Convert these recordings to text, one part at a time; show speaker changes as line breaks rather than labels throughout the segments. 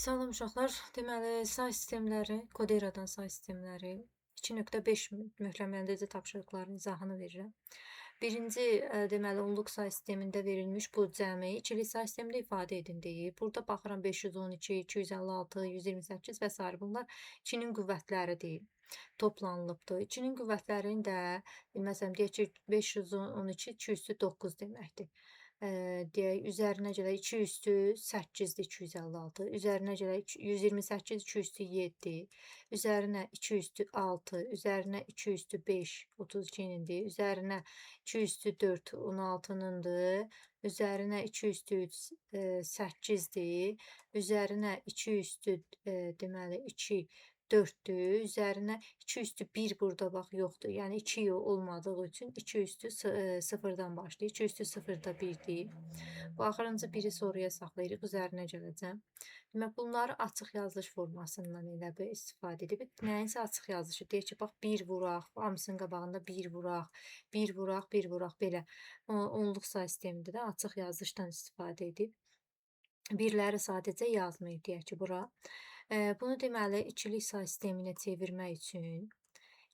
Salam uşaqlar. Deməli, say sistemləri, Koderadan say sistemləri 2.5 möhkəmləndirici tapşırıqların izahını verirəm. Birinci, deməli, onluq say sistemində verilmiş bu cəmi ikilik say sistemində ifadə edin deyir. Burada baxıram 512, 256, 128 və s. bunlar 2-nin qüvvətləridir. Toplanılıbdır. 2-nin qüvvətlərinin də, məsələn, deyək ki, 512 2 üstü 9 deməkdir. Deyək, üzərinə gələk 2 üstü 8-dir 256, üzərinə gələk 128 2 üstü 7, üzərinə 2 üstü 6, üzərinə 2 üstü 5 32-nindir, üzərinə 2 üstü 4 16-nındır, üzərinə 2 üstü 3 8-dir, üzərinə 2 üstü deməli 2 4-dür, üzərinə 2 üstü 1 burada bax yoxdur. Yəni 2 olmadığı üçün 2 üstü 0-dan başlayır. 2 üstü 0 da 1-dir. Bu axırıncı biri soruya saxlayırıq, üzərinə gələcəm. Demək, bunları açıq yazılış formasından elə bir istifadə edib. Nəyinsə açıq yazılışı. Deyək ki, bax 1 vuraq, hamısının qabağında 1 vuraq, 1 vuraq, 1 vuraq, belə. Onluq say sistemində də açıq yazılışdan istifadə edib. Birləri sadəcə yazmayıb, deyək ki, bura. Bunu deməli, ikilik say sisteminə çevirmək üçün,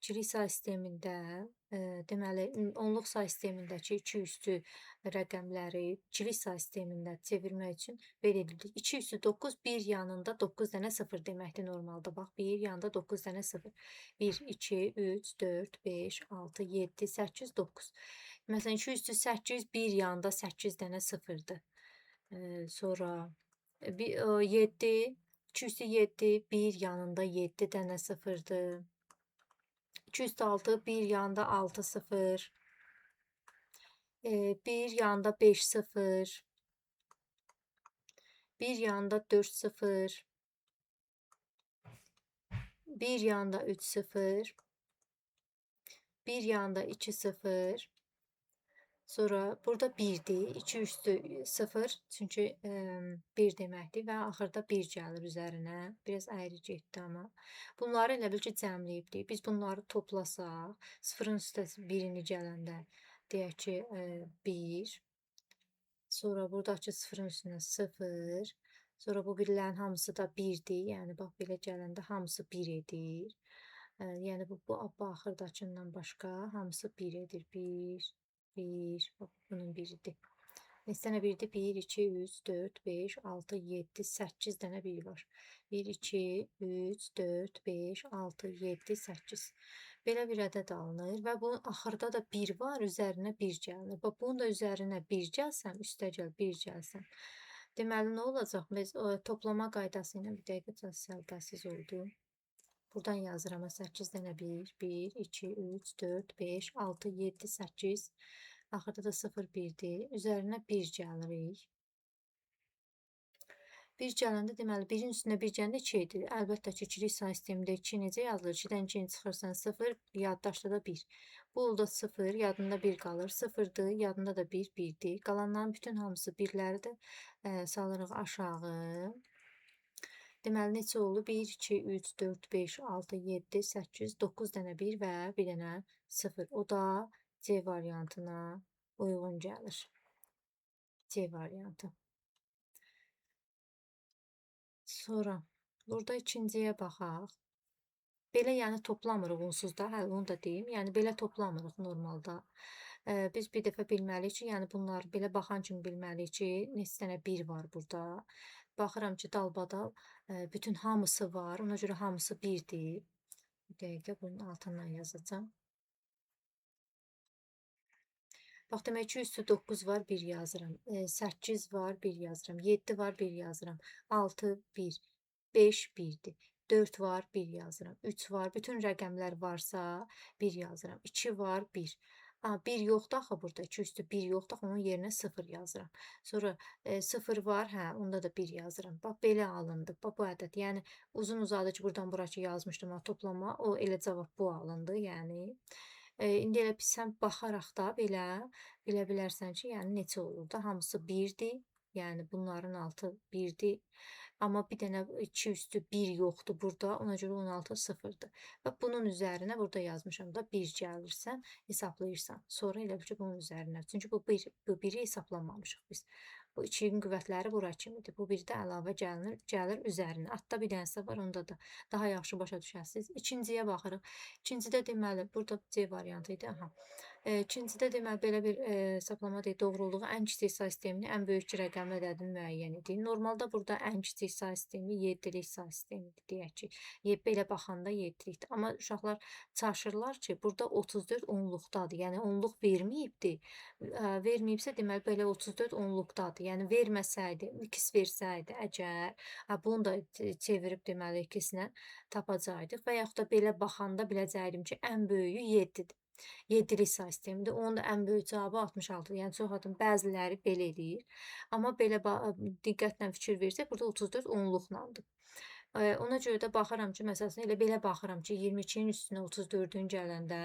ikilik say sistemində, deməli, onluq say sistemindəki 2 üstü rəqəmləri ikilik say sistemində çevirmək üçün belə edirik. 2 üstü 9, bir yanında 9 dənə 0 deməkdir normalda. Bax, bir yanında 9 dənə 0. 1, 2, 3, 4, 5, 6, 7, 8, 9. Məsələn, 2 üstü 8, bir yanında 8 dənə 0-dır. Sonra 7, 2 üstü 7, bir yanında 7 dənə 0-dır. 2 üstü 6, bir yanında 6 0. Bir yanında 5 0. Bir yanında 4 0. Bir yanında 3 0. Bir yanında 2 0. Sonra burada 1-dir. 2 üstü 0, çünki 1 deməkdir və axırda 1 gəlir üzərinə. Biraz əyri getdi amma. Bunları elə bil ki, cəmləyibdir. Biz bunları toplasaq, 0-ın üstə 1-ini gələndə deyək ki, 1. Sonra buradakı 0-ın üstünə 0. Sonra bu birlərin hamısı da 1-dir. Yəni, bax, belə gələndə hamısı 1 edir. Yəni, bu axırdakından başqa hamısı 1 edir. 1, 1, bax, bunun biridir. Neçə dənə birdir? 1, 2, 3, 4, 5, 6, 7, 8 dənə 1 var. 1, 2, 3, 4, 5, 6, 7, 8. Belə bir ədəd alınır və bunun axırda da 1 var, üzərinə 1 gəlinir. Bax, bunun da üzərinə 1 gəlsən, üstə gəl 1 gəlsən. Deməli, nə olacaq? Biz toplama qaydası ilə bir dəqiqə səliqəsiz oldu. Buradan yazıram 8 dənə 1, 1, 2, 3, 4, 5, 6, 7, 8. Axırda da 0, 1-dir. Üzərinə 1 gəlirik. 1 gələndə deməli 1-in üstünə 1 gələndə 2 edir. Əlbəttə ki, ikilik say sistemində 2 necə yazılır? 2-dən 2-ni çıxırsan 0, yaddaşda da 1. Bu oldu 0, yadında 1 qalır. 0-dır, yadında da 1, 1-dir. Qalanların bütün hamısı birləri də salırıq aşağı. Deməli, neçə oldu? 1, 2, 3, 4, 5, 6, 7, 8, 9 dənə 1 və bir dənə 0. O da C variantına uyğun gəlir. C variantı. Sonra burada ikinciyə baxaq. Belə, yəni toplamırıq onsuz da, hə, onu da deyim. Yəni belə toplamırıq normalda. Biz bir dəfə bilməliyik ki, yəni bunlar belə baxan kimi bilməliyik ki, neçə dənə 1 var burada. Baxıram ki, dalbadal bütün hamısı var. Ona görə hamısı 1-dir. Bir dəqiqə bunun altından yazacağam. Bax, demək 2 üstü 9 var, 1 yazıram. 8 var, 1 yazıram. 7 var, 1 yazıram. 6, 1. 5, 1-dir. 4 var, 1 yazıram. 3 var, bütün rəqəmlər varsa 1 yazıram. 2 var, 1. 1 yoxdur axı burada, 2 üstü 1 yoxdur axı, onun yerinə 0 yazıram. Sonra 0 var, hə, onda da 1 yazıram. Bax, belə alındı. Bax, bu ədəd. Yəni, uzun uzadı ki, buradan buraki yazmışdım, toplama, o elə cavab bu alındı, yəni. İndi elə sən baxaraq da belə bilə bilərsən ki, yəni neçə olur da, hamısı 1-dir. Yəni bunların altı 1-dir. Amma bir dənə 2 üstü 1 yoxdur burada. Ona görə 16 0-dır. Və bunun üzərinə burada yazmışam da 1 gəlirsən, hesablayırsan. Sonra elə bil ki, bunun üzərinə. Çünki bu 1-i hesablamamışıq biz. Bu 2-nin qüvvətləri bura kimidir. Bu bir də əlavə gəlir üzərinə. Altda bir dənəsi var, onda da daha yaxşı başa düşəsiniz. İkinciyə baxırıq. İkincidə deməli, burada C variantı idi. Aha. İkincidə deməli belə bir hesablama deyil, doğruluğu ən kiçik say sistemini ən böyük rəqəmli ədədin müəyyən edin. Normalda burada ən kiçik say sistemi 7-lik say sistemidir deyək ki. Belə baxanda 7-likdir. Amma uşaqlar çaşırlar ki, burada 34 onluqdadır. Yəni onluq verməyibdir. Verməyibsə deməli belə 34 onluqdadır. Yəni verməsəydi, x versəydi əgər, bunu da çevirib deməli ikisinə tapacaqdıq və yaxud da belə baxanda biləcəkdim ki, ən böyüyü 7-dir. 7-lik say sistemidir. Onun da ən böyük cavabı 66-dır. Yəni çox adam bəziləri belə eləyir. Amma belə diqqətlə fikir versək, burada 34 onluqlandır. Ona görə də baxıram ki, məsələn, elə belə baxıram ki, 22-nin üstünə 34-ün gələndə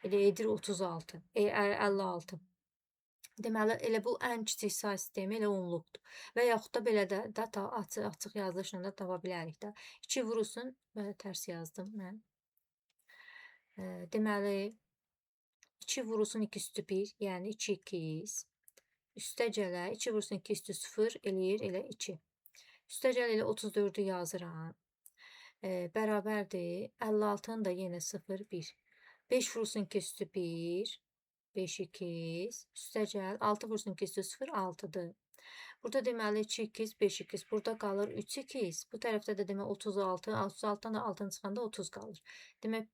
elə edir 36, 56. Deməli, elə bu ən kiçik say sistemi elə onluqdur. Və yaxud da belə də açıq yazılışla da tapa bilərik də. 2 vurulsun, tərs yazdım mən. Deməli, 2 vurulsun 2 üstü 1, yəni 2x. Üstə gələ 2 vurulsun 2 üstü 0 eləyir elə 2. Üstə gələ elə 34-ü yazıram. Bərabərdir. 56-nın da yenə 0, 1. 5 vurulsun 2 üstü 1, 5x. Üstə gəl 6 vurulsun 2 üstü 0, 6-dır. Burada deməli 2x, 5x. Burada qalır 3x. Bu tərəfdə də demək 36. 36-dan da 6-nı çıxanda 30 qalır. Demək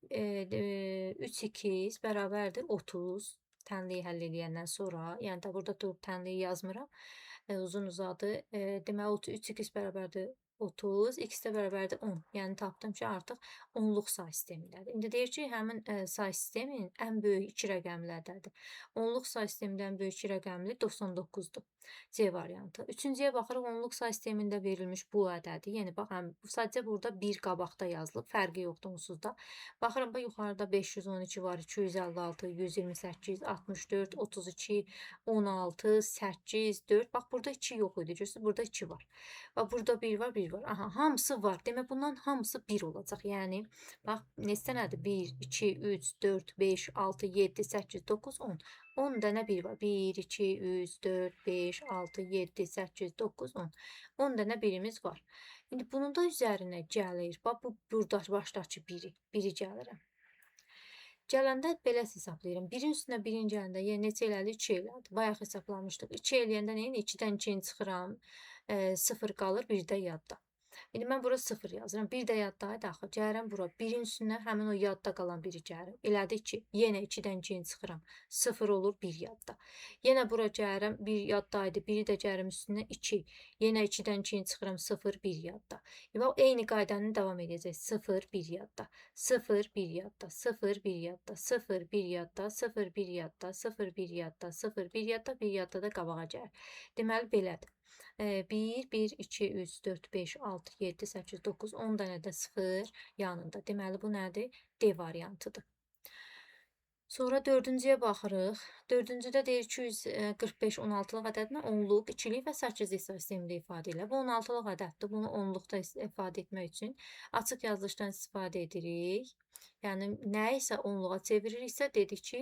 3x bərabərdir 30. Tənliyi həll edəndən sonra. Yəni da burada durub tənliyi yazmıram. Uzun uzadı. Deməli 3x bərabərdir 30, x də bərabərdir 10. Yəni tapdım ki, artıq onluq say sistemindədir. İndi deyir ki, həmin say sistemin ən böyük 2 rəqəmli ədədi. Onluq say sistemindən böyük 2 rəqəmli 99-dur. C variantı. Üçüncüyə baxırıq, onluq say sistemində verilmiş bu ədədi. Yəni bax, sadəcə burada 1 qabaqda yazılıb, fərqi yoxdur onsuz da. Baxıram bax, yuxarıda 512 var, 256, 128, 64, 32, 16, 8, 4. Bax, burada 2 yox idi. Görürsünüz, burada 2 var. Bax, burada 1 var, 1 var. Aha, hamısı var. Demək, bundan hamısı 1 olacaq. Yəni, bax, neçə nədir? 1, 2, 3, 4, 5, 6, 7, 8, 9, 10. 10 dənə 1 var. 1, 2, 3, 4, 5, 6, 7, 8, 9, 10. 10 dənə birimiz var. İndi bunun da üzərinə gəlir. Bax, bu burada başdakı 1-i gəlirəm. Gələndə belə hesablayıram. 1-in üstünə 1-in gələndə yəni neçə elədi? 2 elədi. Bayaq hesablamışdıq. 2 eləyəndə nəyin? 2-dən 2-ni çıxıram. 0 qalır, 1 də yadda. İndi mən bura 0 yazıram. 1 də yaddaydı axı. Gəlirəm bura. 1-in üstünə həmin o yadda qalan 1-i gəlirəm. Elədi 2. Yenə 2-dən 2-ni çıxıram. 0 olur, 1 yadda. Yenə bura gəlirəm. 1 yaddaydı. 1-i də gəlirəm üstünə 2. Yenə 2-dən 2-ni çıxıram. 0, 1 yadda. Yəni eyni qaydanı davam edəcək. 0, 1 yadda. 0, 1 yadda. 0, 1 yadda. 0, 1 yadda. 0, 1 yadda. 0, 1 yadda. 0, 1 yadda. 1 yadda da qabağa gəlir. Deməli belədir. 1, 1, 2, 3, 4, 5, 6, 7, 8, 9, 10 dənə də 0 yanında. Deməli, bu nədir? D variantıdır. Sonra dördüncüyə baxırıq. Dördüncüdə deyir 245 16-lıq ədədini onluq, 2-lik və 8-lik say sistemində ifadə elə. Bu 16-lıq ədəddir. Bunu onluqda ifadə etmək üçün açıq yazılışdan istifadə edirik. Yəni, nə isə onluğa çeviririksə, dedik ki,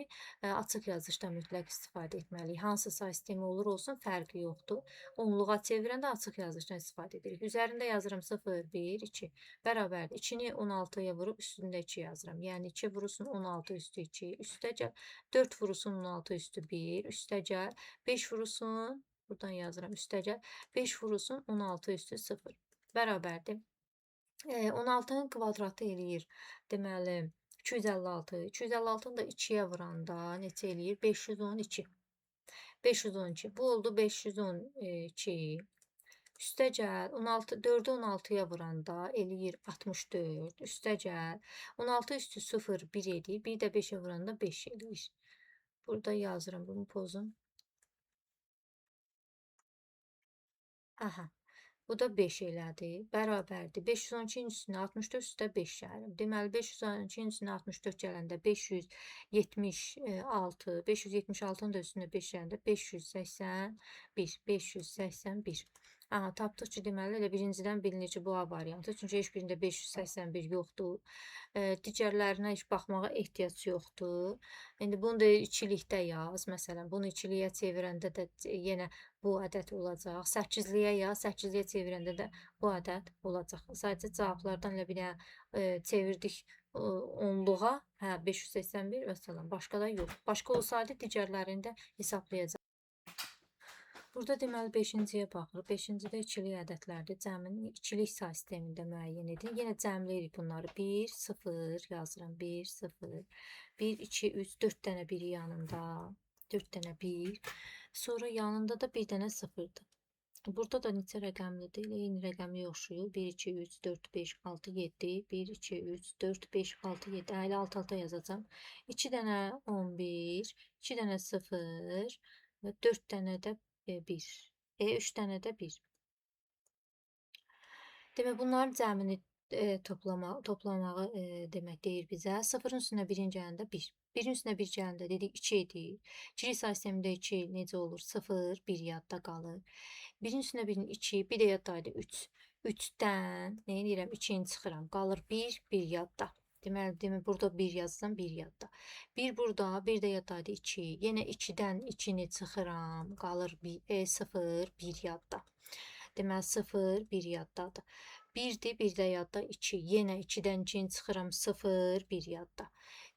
açıq yazılışdan mütləq istifadə etməliyik. Hansı say sistemi olur olsun, fərqi yoxdur. Onluğa çevirəndə açıq yazılışdan istifadə edirik. Üzərində yazıram 0, 1, 2. Bərabərdir. 2-ni 16-ya vurub üstündə 2 yazıram. Yəni, 2 vurulsun 16 üstü 2. Üstə gəl. 4 vurulsun 16 üstü 1. Üstə gəl. 5 vurulsun, buradan yazıram, üstə gəl. 5 vurulsun 16 üstü 0. Bərabərdir. 16-nın kvadratı eləyir. Deməli, 256. 256-nı da 2-yə vuranda neçə eləyir? 512. 512. Bu oldu 512. Üstə gəl. 4-ü 16-ya vuranda eləyir 64. Üstə gəl. 16 üstü 0, 1 eləyir. 1 də 5-ə vuranda 5 eləyir. Burada yazıram, bunu pozum. Aha. Bu da 5 elədi. Bərabərdir. 512-nin üstünə 64 üstə 5 gəlir. Deməli, 512-nin üstünə 64 gələndə 576, 576-nın da üstünə 5 gələndə 581, 581. Tapdıq ki, deməli elə birincidən bilinir ki, bu A variantı. Çünki heç birində 581 yoxdur. Digərlərinə heç baxmağa ehtiyac yoxdur. İndi bunu da ikilikdə yaz. Məsələn, bunu ikiliyə çevirəndə də yenə bu ədəd olacaq. 8-liyə yaz, 8-liyə çevirəndə də bu ədəd olacaq. Sadəcə cavablardan elə bir dənə çevirdik onluğa, 581 və salam. Başqa da yox. Başqa olsaydı digərlərini də hesablayacaq. Burada deməli 5-ciyə baxırıq. 5-cidə ikilik ədədlərdir. Cəmini ikilik say sistemində müəyyən edin. Yenə cəmləyirik bunları. 1, 0 yazıram. 1, 0, 1, 2, 3, 4 dənə 1 yanında. 4 dənə 1. Sonra yanında da bir dənə 0-dır. Burada da neçə rəqəmlidir? Eyni rəqəmli oxşuyur. 1, 2, 3, 4, 5, 6, 7. 1, 2, 3, 4, 5, 6, 7. Elə alt-alta yazacağım. 2 dənə 11, 2 dənə 0 və 4 dənə də 1. 3 dənə də 1. Demək, bunların cəmini toplamağı demək deyir bizə. 0-ın üstünə 1-in gələndə 1. 1-in üstünə 1 gələndə dedik 2 idi. İkilik say sistemində 2 necə olur? 0, 1 yadda qalır. 1-in üstünə 1-in 2, bir də yaddaydı 3. 3-dən nə edirəm? 2-ni çıxıram. Qalır 1, 1 yadda. Deməli, burada 1 yazsam 1 yadda. 1 burada, bir də yaddaydı 2. Yenə 2-dən 2-ni çıxıram. Qalır 0, 1 yadda. Deməli, 0, 1 yaddadır. 1-dir, bir də yadda 2. Yenə 2-dən 2-ni çıxıram, 0, 1 yadda.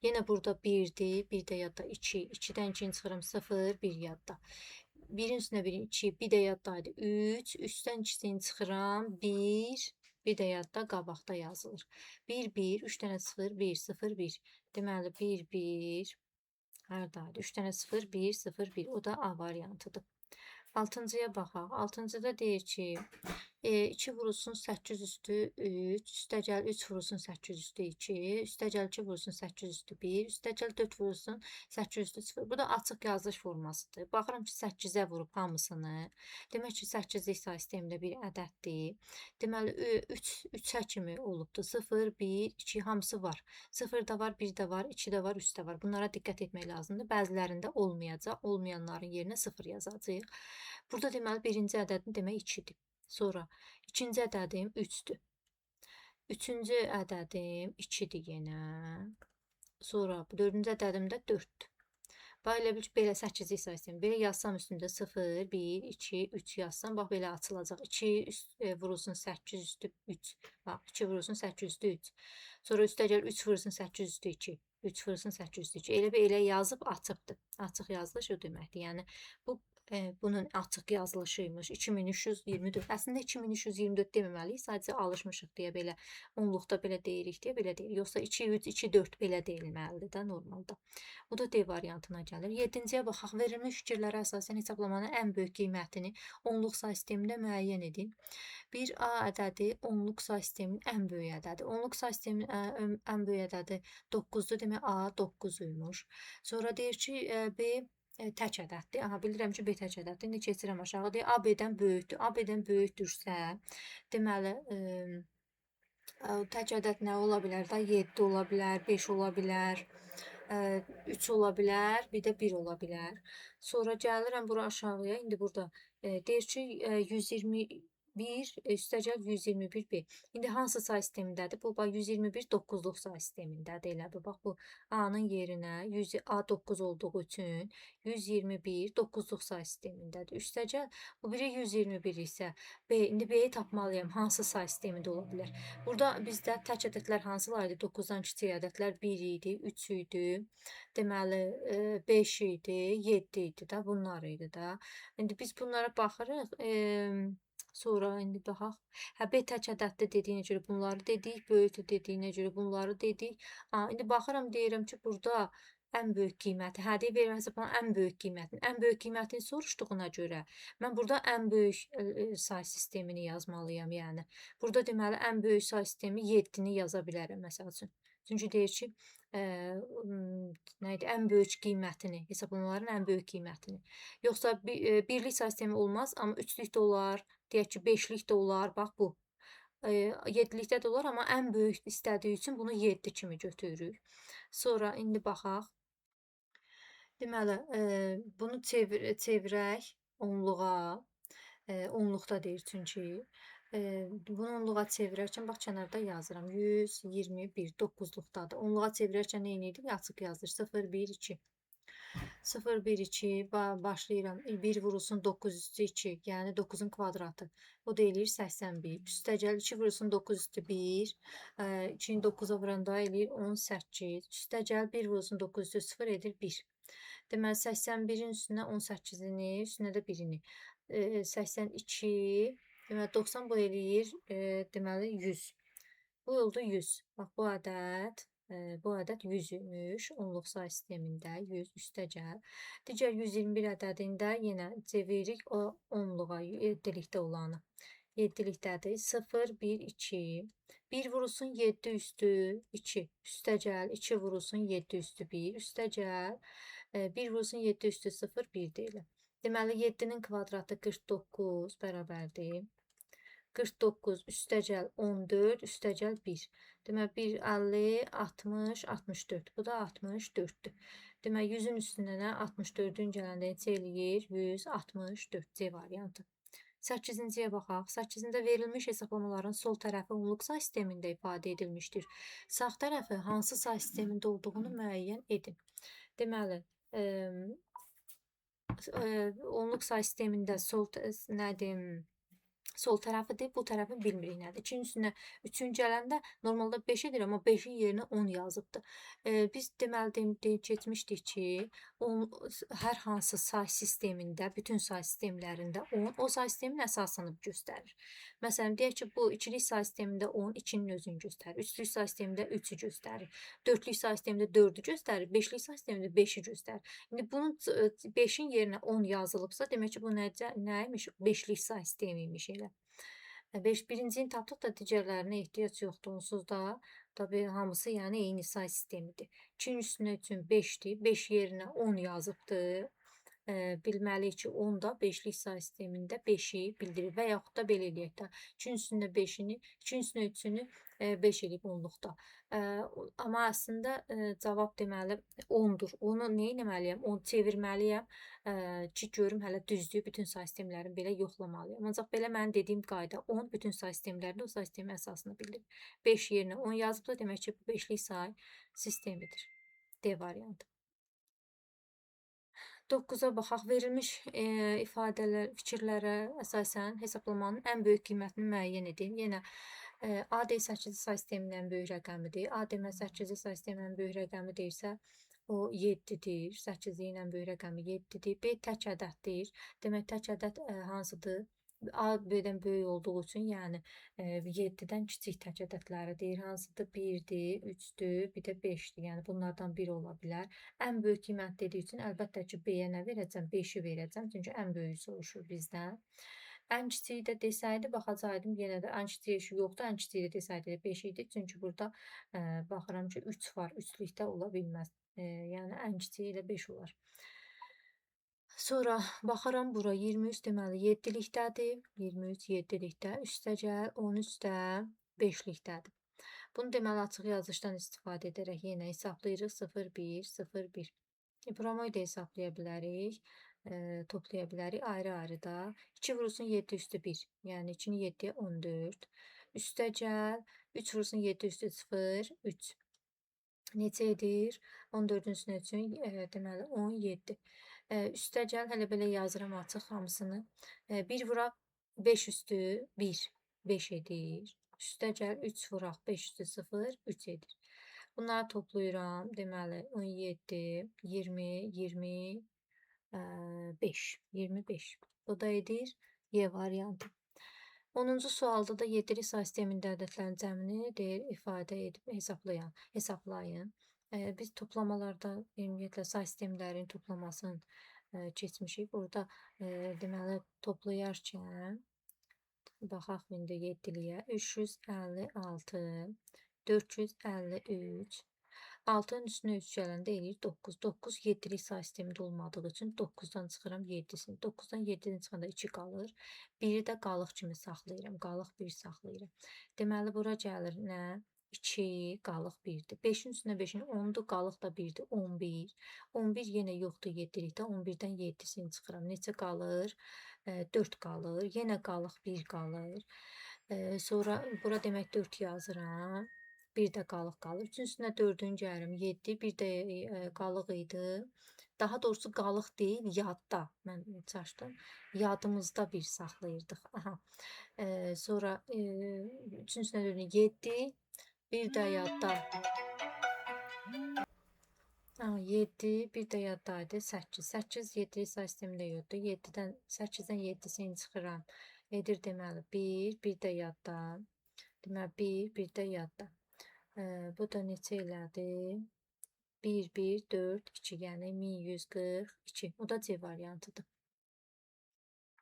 Yenə burada 1-dir, bir də yadda 2. 2-dən 2-ni çıxıram, 0, 1 yadda. 1-in üstünə 1-in 2, bir də yaddaydı 3. 3-dən 2-ni çıxıram, 1, bir də yadda qabaqda yazılır. 1, 1, 3 dənə 0, 1, 0, 1. Deməli, 1, 1, haradaydı? 3 dənə 0, 1, 0, 1. O da A variantıdır. 6-cıya baxaq. 6-cıda deyir ki, 2 vurulsun 8 üstü 3, üstəgəl 3 vurulsun 8 üstü 2, üstəgəl 2 vurulsun 8 üstü 1, üstəgəl 4 vurulsun 8 üstü 0. Bu da açıq yazılış formasıdır. Baxıram ki, 8-ə vurub hamısını. Demək ki, 8-lik say sistemində bir ədəddir. Deməli, 3-ə kimi olubdur. 0, 1, 2 hamısı var. 0 da var, 1 də var, 2 də var, 3 də var. Bunlara diqqət etmək lazımdır. Bəzilərində olmayacaq. Olmayanların yerinə 0 yazacağıq. Burada deməli, birinci ədədin demək 2-dir. Sonra ikinci ədədim 3-dür. Üçüncü ədədim 2-dir yenə. Sonra dördüncü ədədim də 4-dür. Bax, elə bil ki, belə 8-lik say sistemi. Belə yazsam üstündə 0, 1, 2, 3 yazsam, bax, belə açılacaq. 2 vurulsun 8 üstü 3. Bax, 2 vurulsun 8 üstü 3. Sonra üstəgəl 3 vurulsun 8 üstü 2. 3 vurulsun 8 üstü 2. Elə yazıb açıqdır. Açıq yazılış o deməkdir. Yəni, bu bunun açıq yazılışıymış. 2324. Əslində 2324 deməməliyik. Sadəcə alışmışıq deyə belə onluqda belə deyirik deyə belə deyir. Yoxsa 2324 belə deyilməlidir də normalda. Bu da D variantına gəlir. 7-ciyə baxaq. Verilmiş fikirlərə əsasən hesablamanın ən böyük qiymətini onluq say sistemində müəyyən edin. Bir A ədədi onluq say sisteminin ən böyük ədədi. Onluq say sisteminin ən böyük ədədi 9-dur. Demək A 9 imiş. Sonra deyir ki, B tək ədəddir. Bilirəm ki, B tək ədəddir. İndi keçirəm aşağı. Deyir, A B-dən böyükdür. A B-dən böyükdürsə, deməli, tək ədəd nə ola bilər də? 7 ola bilər, 5 ola bilər, 3 ola bilər, bir də 1 ola bilər. Sonra gəlirəm bura aşağıya. İndi burada deyir ki, 121 üstəgəl 121B. İndi hansı say sistemindədir? Bu, 121 9-luq say sistemindədir. Elə bu, bax, bu A-nın yerinə A 9 olduğu üçün 121 9-luq say sistemindədir. Üstəgəl bu biri 121 isə B. İndi B-yi tapmalıyam. Hansı say sistemində ola bilər? Burada bizdə tək ədədlər hansılar idi? 9-dan kiçik ədədlər 1 idi, 3 idi, deməli 5 idi, 7 idi də, bunlar idi də. İndi biz bunlara baxırıq. Sonra indi baxaq. B tək ədəddir dediyinə görə bunları dedik, böyükdür dediyinə görə bunları dedik. İndi baxıram, deyirəm ki, burada ən böyük qiyməti, deyir, verilməsi bana ən böyük qiymətin. Ən böyük qiymətini soruşduğuna görə mən burada ən böyük say sistemini yazmalıyam, yəni. Burada deməli ən böyük say sistemi 7-ni yaza bilərəm, məsəl üçün. Çünki deyir ki, nə idi? Ən böyük qiymətini, hesablamaların ən böyük qiymətini. Yoxsa birlik say sistemi olmaz, amma üçlük də olar, deyək ki, 5-lik də olar, bax bu. 7-likdə də olar, amma ən böyük istədiyi üçün bunu 7 kimi götürürük. Sonra indi baxaq. Deməli, bunu çevirək onluğa. Onluqda deyir çünki. Bunu onluğa çevirərkən bax kənarda yazıram. 121 9-luqdadır. Onluğa çevirərkən nə edirik? Açıq yazır. 0 1 2. 0 1 2 başlayıram. 1 vurulsun 9 üstü 2, yəni 9-un kvadratı. O da eləyir 81. Üstəgəl 2 vurulsun 9 üstü 1. 2-ni 9-a vuranda eləyir 18. Üstəgəl 1 vurulsun 9 üstü 0 edir 1. Deməli 81-in üstünə 18-ini, üstünə də 1-ini. 82. Deməli 90 bu eləyir deməli 100. Bu oldu 100. Bax bu ədəd 100 imiş. Onluq say sistemində 100 üstəgəl. Digər 121 ədədində yenə çeviririk o onluğa, 7-likdə olanı. 7-likdədir. 0 1 2. 1 vurulsun 7 üstü 2. Üstəgəl 2 vurulsun 7 üstü 1. Üstəgəl 1 vurulsun 7 üstü 0 1 deyilir. Deməli 7-nin kvadratı 49 bərabərdir. 49 üstəgəl 14 üstəgəl 1. Deməli 1 50 60 64. Bu da 64-dür. Deməli 100-ün üstünə nə 64-ün gələndə neçə eləyir? 164 C variantı. 8-ciyə baxaq. 8-də verilmiş hesablamaların sol tərəfi onluq say sistemində ifadə edilmişdir. Sağ tərəfi hansı say sistemində olduğunu müəyyən edin. Deməli, onluq say sistemində sol tərəfidir, bu tərəfi bilmirik nədir. 2-nin üstünə 3-ün gələndə normalda 5 edir, amma 5-in yerinə 10 yazıbdır. Biz deməli keçmişdik ki, hər hansı say sistemində, bütün say sistemlərində 10 o say sistemin əsasını göstərir. Məsələn, deyək ki, bu ikilik say sistemində 10 2-nin özünü göstərir. Üçlük say sistemində 3-ü göstərir. Dördlük say sistemində 4-ü göstərir. Beşlik say sistemində 5-i göstərir. İndi bunun 5-in yerinə 10 yazılıbsa, demək ki, bu nəymiş? Beşlik say sistemi imiş elə. Birincini tapdıq da digərlərinə ehtiyac yoxdur. Onsuz da tabii hamısı yəni eyni say sistemidir. 2-nin üstünə 3-ün 5-dir. 5 yerinə 10 yazıbdır. Bilməliyik ki, 10 da 5-lik say sistemində 5-i bildirir və yaxud da belə eləyək də 2-nin üstündə 5-ini, 2-nin üstünə 3-ünü 5 eləyib onluqda. Amma əslində cavab deməli 10-dur. Onu nə etməliyəm? Onu çevirməliyəm ki, görüm hələ düzdür. Bütün say sistemlərini belə yoxlamalıyam. Ancaq belə mənim dediyim qayda 10 bütün say sistemlərində o say sistemin əsasını bildirir. 5 yerinə 10 yazıbsa, demək ki, bu 5-lik say sistemidir. D variantı. 9-a baxaq. Verilmiş ifadələr, fikirlərə əsasən hesablamanın ən böyük qiymətini müəyyən edin. Yenə A D 8 say sisteminin ən böyük rəqəmidir. A demək 8 say sisteminin ən böyük rəqəmi deyirsə, o 7-dir. 8-in ən böyük rəqəmi 7-dir. B tək ədəddir. Demək tək ədəd hansıdır? A B-dən böyük olduğu üçün, yəni 7-dən kiçik tək ədədləri deyir. Hansıdır? 1-dir, 3-dür, bir də 5-dir. Yəni bunlardan biri ola bilər. Ən böyük qiymət dediyi üçün əlbəttə ki, B-yə nə verəcəm? 5-i verəcəm. Çünki ən böyük soruşur bizdən. Ən kiçiyi də desəydi, baxacaqdım yenə də ən kiçiyi işi yoxdur. Ən kiçiyi də desəydi 5 idi. Çünki burada baxıram ki, 3 var. 3-lükdə ola bilməz. Yəni ən kiçiyi ilə 5 olar. Sonra baxıram bura 23 deməli 7-likdədir. 23 7-likdə. Üstəgəl 13 də 5-likdədir. Bunu deməli açıq yazışdan istifadə edərək yenə hesablayırıq. 0 1 0 1. Promoyu da hesablaya bilərik. Toplaya bilərik ayrı-ayrıda. 2 vurulsun 7 üstü 1. Yəni 2-ni 7-yə 14. Üstəgəl 3 vurulsun 7 üstü 0 3. Neçə edir? 14-ün üstünə 3-ün deməli 17. Üstəgəl hələ belə yazıram açıq hamısını. 1 vuraq 5 üstü 1 5 edir. Üstəgəl 3 vuraq 5 üstü 0 3 edir. Bunları toplayıram. Deməli 17 20 20 5 25. O da edir Y variantı. 10-cu sualda da 7-lik say sistemində ədədlərin cəmini deyir, ifadə edib hesablayın. Biz toplamalarda ümumiyyətlə say sistemlərin toplamasını keçmişik. Burada deməli toplayarkən baxaq indi 7-liyə 356 453 6-nın üstünə 3 gələndə eləyir 9. 9 7-lik say sistemində olmadığı üçün 9-dan çıxıram 7-sini. 9-dan 7-ni çıxanda 2 qalır. 1-i də qalıq kimi saxlayıram. Qalıq 1 saxlayıram. Deməli, bura gəlir nə? 2, qalıq 1-dir. 5-in üstünə 5-in 10-dur, qalıq da 1-dir. 11. 11 yenə yoxdur 7-likdə. 11-dən 7-sini çıxıram. Neçə qalır? 4 qalır. Yenə qalıq 1 qalır. Sonra bura demək 4 yazıram. Bir də qalıq qalır. 3-ün üstünə 4-ün gəlirim 7. Bir də qalıq idi. Daha doğrusu qalıq deyil, yadda. Mən çaşdım. Yadımızda bir saxlayırdıq. Aha. Sonra 3-ün üstünə 4-ün 7. Bir də yadda 7, bir də yaddaydı 8. 8 7 say sistemində yoxdur. 7-dən 8-dən 7-sini çıxıram. Edir deməli 1, bir də yadda. Deməli 1, bir də yadda. Bu da neçə elədi? 1, 1, 4, 2, yəni 1142. O da C variantıdır.